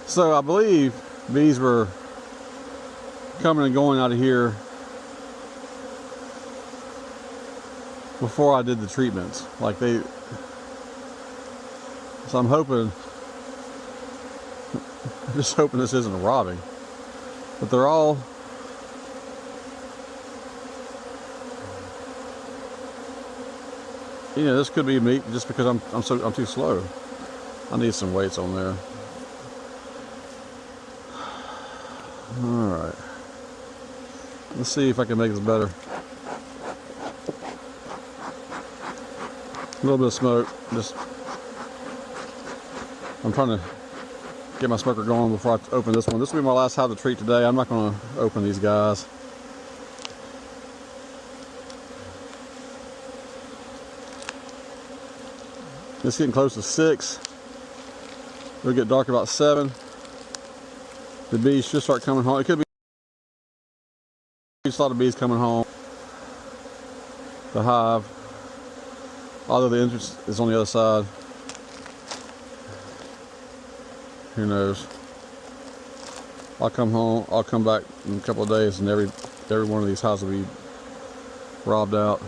So I believe bees were coming and going out of here before I did the treatments. Like they, so I'm hoping, just hoping this isn't a robbing. But they're all, you know, this could be me just because I'm too slow. I need some weights on there. All right. Let's see if I can make this better. A little bit of smoke. Just, I'm trying to get my smoker going before I open this one. This will be my last hive to treat today. I'm not going to open these guys. It's getting close to 6. It'll get dark about 7. The bees should start coming home. It could be a lot of bees coming home. The hive, although the entrance is on the other side. Who knows? I'll come home. I'll come back in a couple of days, and every one of these hives will be robbed out.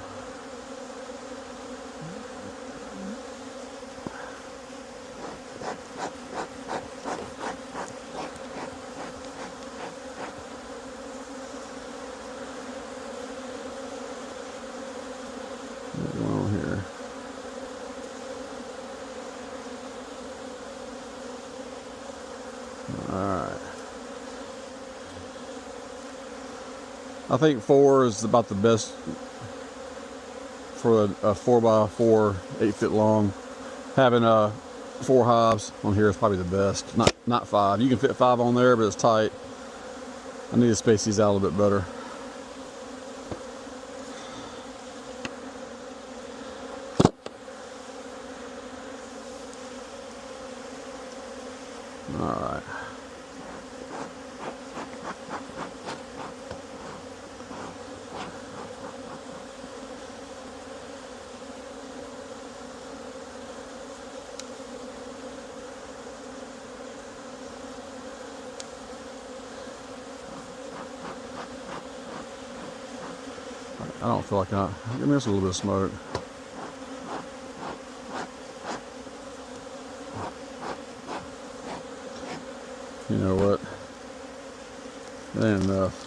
What's going on here? Alright. I think 4 is about the best for a 4x4, 8 foot long. Having 4 hives on here is probably the best. Not 5. You can fit 5 on there, but it's tight. I need to space these out a little bit better. Alright. I don't feel like give me just a little bit of smoke. You know what? That ain't enough.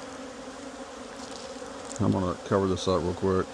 I'm gonna cover this up real quick.